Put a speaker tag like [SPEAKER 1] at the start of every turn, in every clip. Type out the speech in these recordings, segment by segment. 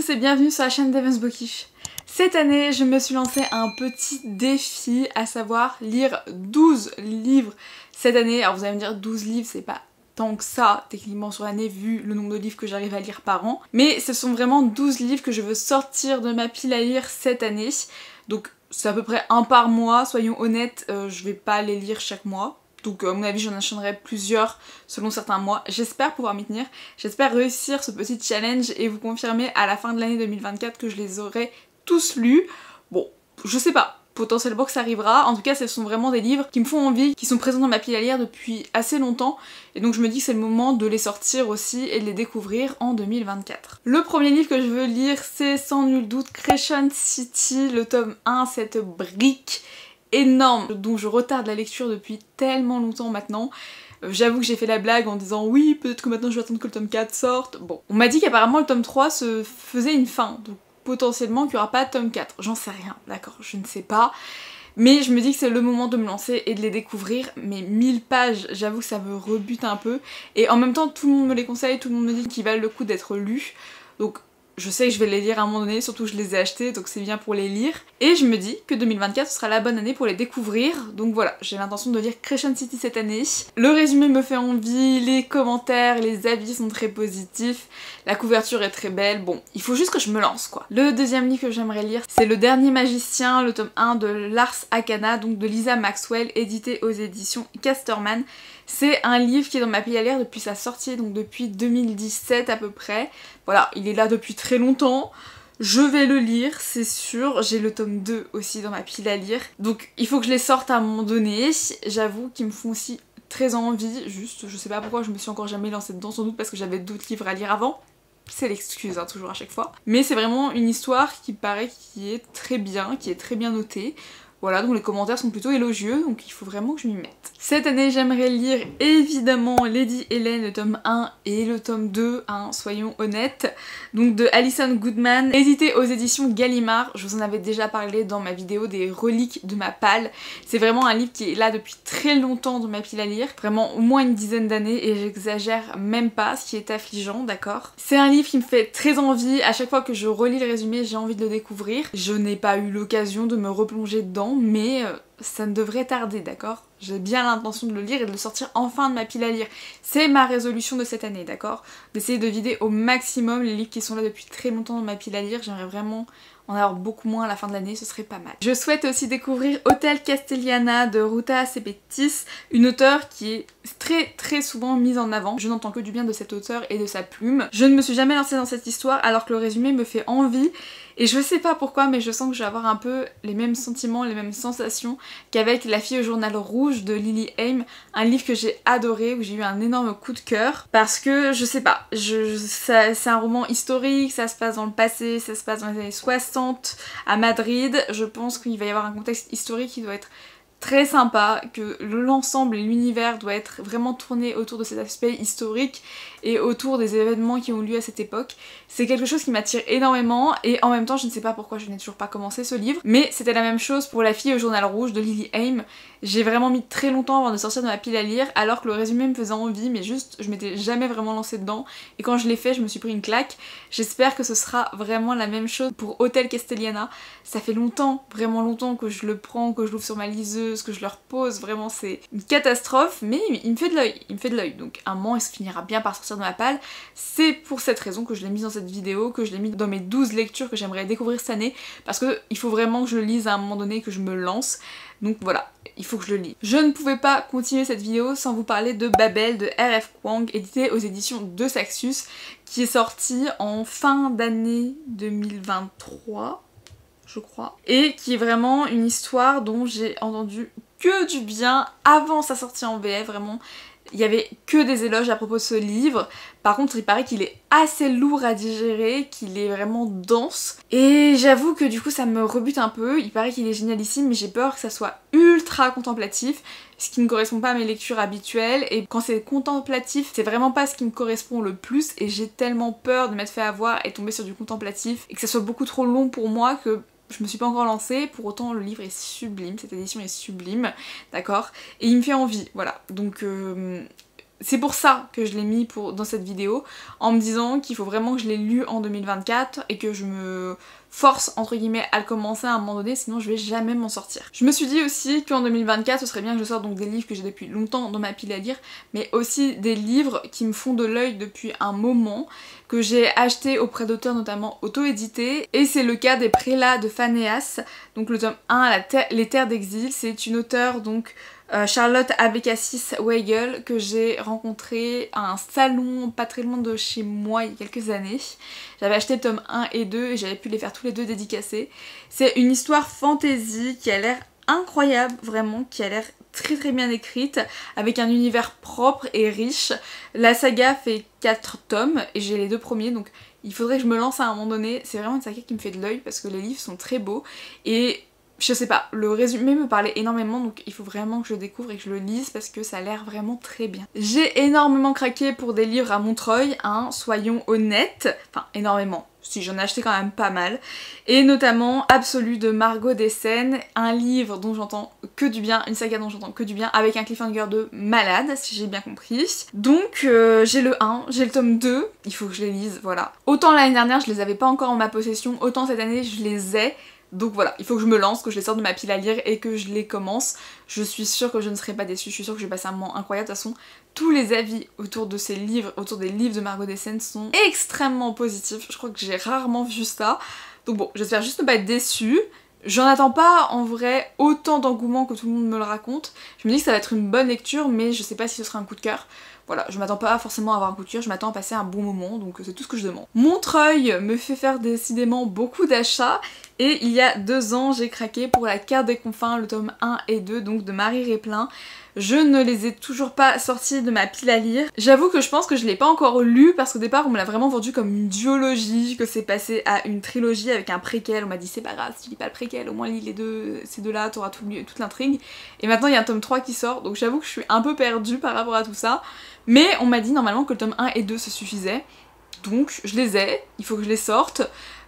[SPEAKER 1] tous et bienvenue sur la chaîne d'Evans Bookish. Cette année, je me suis lancé un petit défi, à savoir lire 12 livres cette année. Alors vous allez me dire 12 livres, c'est pas tant que ça techniquement sur l'année vu le nombre de livres que j'arrive à lire par an. Mais ce sont vraiment 12 livres que je veux sortir de ma pile à lire cette année. Donc c'est à peu près un par mois, soyons honnêtes, je vais pas les lire chaque mois. Donc à mon avis j'en enchaînerai plusieurs selon certains mois. J'espère pouvoir m'y tenir, j'espère réussir ce petit challenge et vous confirmer à la fin de l'année 2024 que je les aurai tous lus. Bon, je sais pas, potentiellement que ça arrivera. En tout cas ce sont vraiment des livres qui me font envie, qui sont présents dans ma pile à lire depuis assez longtemps. Et donc je me dis que c'est le moment de les sortir aussi et de les découvrir en 2024. Le premier livre que je veux lire c'est sans nul doute Crescent City, le tome 1, cette brique énorme dont je retarde la lecture depuis tellement longtemps maintenant. J'avoue que j'ai fait la blague en disant oui peut-être que maintenant je vais attendre que le tome 4 sorte. Bon, on m'a dit qu'apparemment le tome 3 se faisait une fin, donc potentiellement qu'il n'y aura pas de tome 4. J'en sais rien, d'accord, je ne sais pas. Mais je me dis que c'est le moment de me lancer et de les découvrir. Mais 1000 pages, j'avoue que ça me rebute un peu. Et en même temps tout le monde me les conseille, tout le monde me dit qu'ils valent le coup d'être lus. Donc je sais que je vais les lire à un moment donné, surtout que je les ai achetés, donc c'est bien pour les lire. Et je me dis que 2024 ce sera la bonne année pour les découvrir. Donc voilà, j'ai l'intention de lire Crescent City cette année. Le résumé me fait envie, les commentaires, les avis sont très positifs, la couverture est très belle. Bon, il faut juste que je me lance quoi. Le deuxième livre que j'aimerais lire, c'est Le Dernier Magicien, le tome 1 de Lars Akana, donc de Lisa Maxwell, édité aux éditions Casterman. C'est un livre qui est dans ma pile à lire depuis sa sortie, donc depuis 2017 à peu près. Voilà, il est là depuis très longtemps. Je vais le lire, c'est sûr. J'ai le tome 2 aussi dans ma pile à lire. Donc il faut que je les sorte à un moment donné. J'avoue qu'ils me font aussi très envie. Juste, je sais pas pourquoi je me suis encore jamais lancée dedans, sans doute parce que j'avais d'autres livres à lire avant. C'est l'excuse, hein, toujours à chaque fois. Mais c'est vraiment une histoire qui paraît qui est très bien notée. Voilà, donc les commentaires sont plutôt élogieux, donc il faut vraiment que je m'y mette. Cette année, j'aimerais lire évidemment Lady Helen, le tome 1 et le tome 2, hein, soyons honnêtes. Donc de Alison Goodman, édité aux éditions Gallimard. Je vous en avais déjà parlé dans ma vidéo des reliques de ma palle. C'est vraiment un livre qui est là depuis très longtemps dans ma pile à lire, vraiment au moins une dizaine d'années, et j'exagère même pas, ce qui est affligeant, d'accord. C'est un livre qui me fait très envie, à chaque fois que je relis le résumé, j'ai envie de le découvrir. Je n'ai pas eu l'occasion de me replonger dedans, mais ça ne devrait tarder, d'accord? J'ai bien l'intention de le lire et de le sortir enfin de ma pile à lire. C'est ma résolution de cette année, d'accord? D'essayer de vider au maximum les livres qui sont là depuis très longtemps dans ma pile à lire. J'aimerais vraiment en avoir beaucoup moins à la fin de l'année, ce serait pas mal. Je souhaite aussi découvrir Hôtel Castellana de Ruta Sepetys, une auteure qui est très souvent mise en avant. Je n'entends que du bien de cette auteure et de sa plume. Je ne me suis jamais lancée dans cette histoire alors que le résumé me fait envie. Et je sais pas pourquoi, mais je sens que je vais avoir un peu les mêmes sentiments, les mêmes sensations qu'avec La fille au journal rouge de Lily Haim, un livre que j'ai adoré, où j'ai eu un énorme coup de cœur, parce que je sais pas, c'est un roman historique, ça se passe dans le passé, ça se passe dans les années 60 à Madrid. Je pense qu'il va y avoir un contexte historique qui doit être très sympa, que l'ensemble et l'univers doit être vraiment tourné autour de cet aspect historique et autour des événements qui ont lieu à cette époque. C'est quelque chose qui m'attire énormément et en même temps je ne sais pas pourquoi je n'ai toujours pas commencé ce livre, mais c'était la même chose pour La fille au journal rouge de Lily Haim. J'ai vraiment mis très longtemps avant de sortir de ma pile à lire alors que le résumé me faisait envie, mais juste je m'étais jamais vraiment lancée dedans et quand je l'ai fait je me suis pris une claque. J'espère que ce sera vraiment la même chose pour Hôtel Castellana. Ça fait longtemps, vraiment longtemps que je le prends, que je l'ouvre sur ma liseuse, que je le repose, vraiment c'est une catastrophe, mais il me fait de l'œil, donc à un moment il se finira bien par sortir de ma palle. C'est pour cette raison que je l'ai mis dans cette vidéo, que je l'ai mis dans mes 12 lectures que j'aimerais découvrir cette année, parce que il faut vraiment que je le lise à un moment donné, que je me lance, donc voilà, il faut que je le lise. Je ne pouvais pas continuer cette vidéo sans vous parler de Babel de R.F. Kuang, édité aux éditions de Saxus, qui est sorti en fin d'année 2023, je crois, et qui est vraiment une histoire dont j'ai entendu que du bien avant sa sortie en VF, vraiment. Il y avait que des éloges à propos de ce livre. Par contre, il paraît qu'il est assez lourd à digérer, qu'il est vraiment dense. Et j'avoue que du coup, ça me rebute un peu. Il paraît qu'il est génialissime, mais j'ai peur que ça soit ultra contemplatif, ce qui ne correspond pas à mes lectures habituelles. Et quand c'est contemplatif, c'est vraiment pas ce qui me correspond le plus. Et j'ai tellement peur de m'être fait avoir et tomber sur du contemplatif, et que ça soit beaucoup trop long pour moi que je me suis pas encore lancée. Pour autant le livre est sublime, cette édition est sublime, d'accord, et il me fait envie, voilà. Donc c'est pour ça que je l'ai mis dans cette vidéo, en me disant qu'il faut vraiment que je l'ai lu en 2024 et que je me force entre guillemets à le commencer à un moment donné, sinon je vais jamais m'en sortir. Je me suis dit aussi qu'en 2024 ce serait bien que je sorte donc des livres que j'ai depuis longtemps dans ma pile à lire, mais aussi des livres qui me font de l'œil depuis un moment, que j'ai acheté auprès d'auteurs notamment auto-édités, et c'est le cas des Prélats de Phanéas, donc le tome 1, Les Terres d'Exil. C'est une auteure donc Charlotte Abécassis Weigel, que j'ai rencontrée à un salon pas très loin de chez moi il y a quelques années. J'avais acheté le tome 1 et 2 et j'avais pu les faire tous les deux dédicacés. C'est une histoire fantasy qui a l'air incroyable, vraiment, qui a l'air très très bien écrite, avec un univers propre et riche. La saga fait 4 tomes et j'ai les 2 premiers, donc il faudrait que je me lance à un moment donné. C'est vraiment une saga qui me fait de l'œil parce que les livres sont très beaux et je sais pas, le résumé me parlait énormément, donc il faut vraiment que je le découvre et que je le lise parce que ça a l'air vraiment très bien. J'ai énormément craqué pour des livres à Montreuil, hein, soyons honnêtes, enfin énormément, si j'en ai acheté quand même pas mal, et notamment Absolu de Margot Dessen, un livre dont j'entends que du bien, une saga dont j'entends que du bien, avec un cliffhanger de malade, si j'ai bien compris. Donc j'ai le 1, j'ai le tome 2, il faut que je les lise, voilà. Autant l'année dernière je les avais pas encore en ma possession, autant cette année je les ai. Donc voilà, il faut que je me lance, que je les sorte de ma pile à lire et que je les commence. Je suis sûre que je ne serai pas déçue, je suis sûre que je vais passer un moment incroyable. De toute façon, tous les avis autour de ces livres, autour des livres de Margot Dessen sont extrêmement positifs. Je crois que j'ai rarement vu ça. Donc bon, j'espère juste ne pas être déçue. J'en attends pas en vrai autant d'engouement que tout le monde me le raconte. Je me dis que ça va être une bonne lecture, mais je sais pas si ce sera un coup de cœur. Voilà, je m'attends pas forcément à avoir un coup de cœur, je m'attends à passer un bon moment, donc c'est tout ce que je demande. Montreuil me fait faire décidément beaucoup d'achats, et il y a 2 ans j'ai craqué pour La Carte des Confins, le tome 1 et 2, donc de Marie Réplin. Je ne les ai toujours pas sortis de ma pile à lire. J'avoue que je pense que je l'ai pas encore lu parce qu'au départ on me l'a vraiment vendu comme une duologie, que c'est passé à une trilogie avec un préquel. On m'a dit c'est pas grave si tu lis pas le préquel, au moins lis ces deux là, t'auras toute l'intrigue. Et maintenant il y a un tome 3 qui sort, donc j'avoue que je suis un peu perdue par rapport à tout ça. Mais on m'a dit normalement que le tome 1 et 2 se suffisait. Donc je les ai, il faut que je les sorte.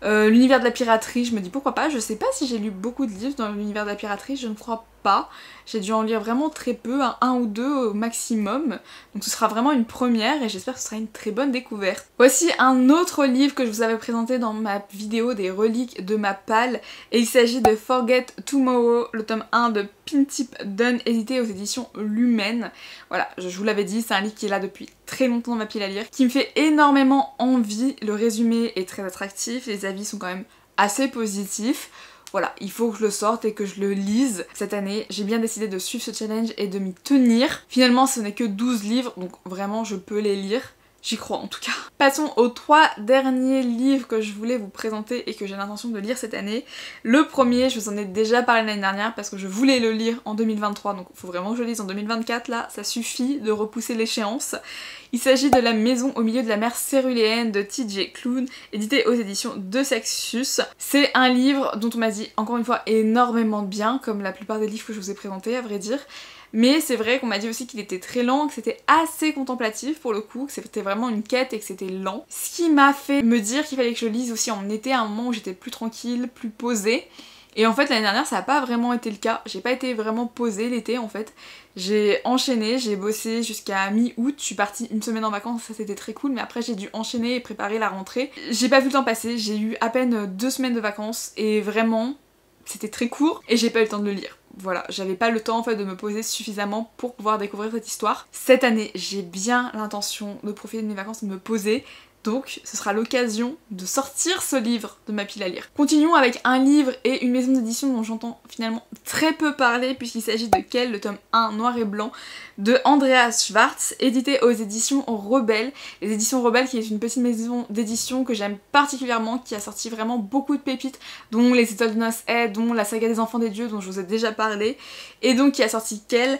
[SPEAKER 1] L'univers de la piraterie, je me dis pourquoi pas. Je sais pas si j'ai lu beaucoup de livres dans l'univers de la piraterie, je ne crois pas. J'ai dû en lire vraiment très peu, un ou deux au maximum. Donc ce sera vraiment une première et j'espère que ce sera une très bonne découverte. Voici un autre livre que je vous avais présenté dans ma vidéo des reliques de ma palle. Et il s'agit de Forget Tomorrow, le tome 1 de Pintip Dunn, édité aux éditions Lumen. Voilà, je vous l'avais dit, c'est un livre qui est là depuis très longtemps dans ma pile à lire, qui me fait énormément envie. Le résumé est très attractif, les avis sont quand même assez positifs. Voilà, il faut que je le sorte et que je le lise cette année. J'ai bien décidé de suivre ce challenge et de m'y tenir. Finalement, ce n'est que 12 livres, donc vraiment je peux les lire. J'y crois en tout cas. Passons aux 3 derniers livres que je voulais vous présenter et que j'ai l'intention de lire cette année. Le premier, je vous en ai déjà parlé l'année dernière parce que je voulais le lire en 2023, donc il faut vraiment que je le lise en 2024 là, ça suffit de repousser l'échéance. Il s'agit de La Maison au milieu de la mer céruléenne de TJ Klune, édité aux éditions de Sextus. C'est un livre dont on m'a dit encore une fois énormément de bien, comme la plupart des livres que je vous ai présentés à vrai dire. Mais c'est vrai qu'on m'a dit aussi qu'il était très lent, que c'était assez contemplatif pour le coup, que c'était vraiment une quête et que c'était lent. Ce qui m'a fait me dire qu'il fallait que je le lise aussi en été, à un moment où j'étais plus tranquille, plus posée. Et en fait l'année dernière ça n'a pas vraiment été le cas, j'ai pas été vraiment posée l'été en fait. J'ai enchaîné, j'ai bossé jusqu'à mi-août, je suis partie une semaine en vacances, ça c'était très cool, mais après j'ai dû enchaîner et préparer la rentrée. J'ai pas vu le temps passer, j'ai eu à peine 2 semaines de vacances et vraiment c'était très court et j'ai pas eu le temps de le lire. Voilà, j'avais pas le temps en fait de me poser suffisamment pour pouvoir découvrir cette histoire. Cette année, j'ai bien l'intention de profiter de mes vacances et de me poser. Donc ce sera l'occasion de sortir ce livre de ma pile à lire. Continuons avec un livre et une maison d'édition dont j'entends finalement très peu parler puisqu'il s'agit de Quel, le tome 1 noir et blanc de Andreas Schwartz, édité aux éditions Rebelle. Les éditions Rebelle qui est une petite maison d'édition que j'aime particulièrement, qui a sorti vraiment beaucoup de pépites, dont Les Étoiles de Noces, dont la saga des Enfants des Dieux dont je vous ai déjà parlé, et donc qui a sorti Quel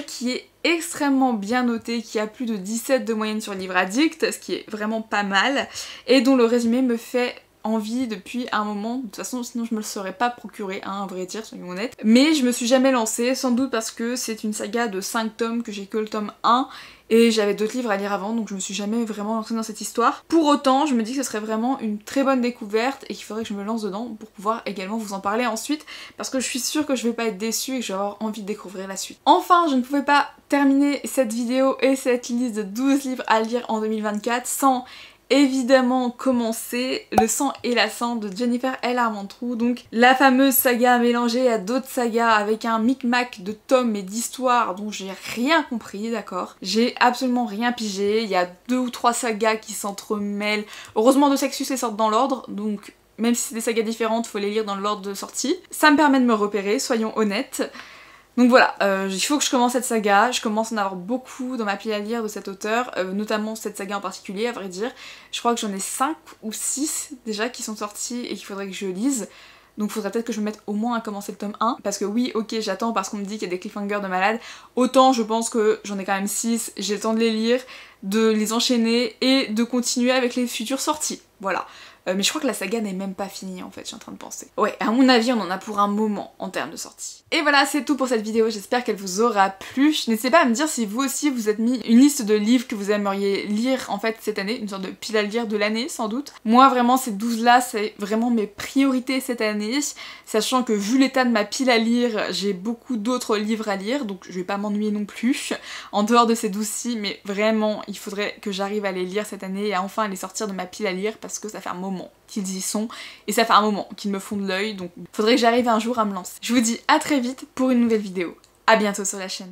[SPEAKER 1] qui est extrêmement bien noté, qui a plus de 17 de moyenne sur Livre Addict, ce qui est vraiment pas mal, et dont le résumé me fait envie depuis un moment, de toute façon sinon je me le serais pas procuré, hein, à vrai dire, soyons honnêtes. Mais je me suis jamais lancée, sans doute parce que c'est une saga de 5 tomes, que j'ai que le tome 1, et j'avais d'autres livres à lire avant, donc je me suis jamais vraiment lancée dans cette histoire. Pour autant, je me dis que ce serait vraiment une très bonne découverte et qu'il faudrait que je me lance dedans pour pouvoir également vous en parler ensuite, parce que je suis sûre que je vais pas être déçue et que je vais avoir envie de découvrir la suite. Enfin, je ne pouvais pas terminer cette vidéo et cette liste de 12 livres à lire en 2024 sans évidemment commencer Le sang et la sang de Jennifer L. Armentrout, donc la fameuse saga mélangée à d'autres sagas avec un micmac de tomes et d'histoires dont j'ai rien compris, d'accord. J'ai absolument rien pigé, il y a 2 ou 3 sagas qui s'entremêlent. Heureusement, 2 Sexus les sortent dans l'ordre, donc même si c'est des sagas différentes, faut les lire dans l'ordre de sortie. Ça me permet de me repérer, soyons honnêtes. Donc voilà, il faut que je commence cette saga, je commence à en avoir beaucoup dans ma pile à lire de cet auteur, notamment cette saga en particulier à vrai dire. Je crois que j'en ai 5 ou 6 déjà qui sont sortis et qu'il faudrait que je lise. Donc faudrait peut-être que je me mette au moins à commencer le tome 1. Parce que oui, ok, j'attends parce qu'on me dit qu'il y a des cliffhangers de malade. Autant je pense que j'en ai quand même 6, j'ai le temps de les lire, de les enchaîner et de continuer avec les futures sorties. Voilà. Mais je crois que la saga n'est même pas finie en fait, je suis en train de penser. Ouais, à mon avis on en a pour un moment en termes de sortie. Et voilà, c'est tout pour cette vidéo, j'espère qu'elle vous aura plu. N'hésitez pas à me dire si vous aussi vous êtes mis une liste de livres que vous aimeriez lire en fait cette année, une sorte de pile à lire de l'année sans doute. Moi vraiment ces 12 là c'est vraiment mes priorités cette année, sachant que vu l'état de ma pile à lire, j'ai beaucoup d'autres livres à lire, donc je vais pas m'ennuyer non plus, en dehors de ces 12-ci, mais vraiment il faudrait que j'arrive à les lire cette année et à enfin les sortir de ma pile à lire parce que ça fait un moment qu'ils y sont et ça fait un moment qu'ils me font de l'œil, donc faudrait que j'arrive un jour à me lancer. Je vous dis à très vite pour une nouvelle vidéo. À bientôt sur la chaîne.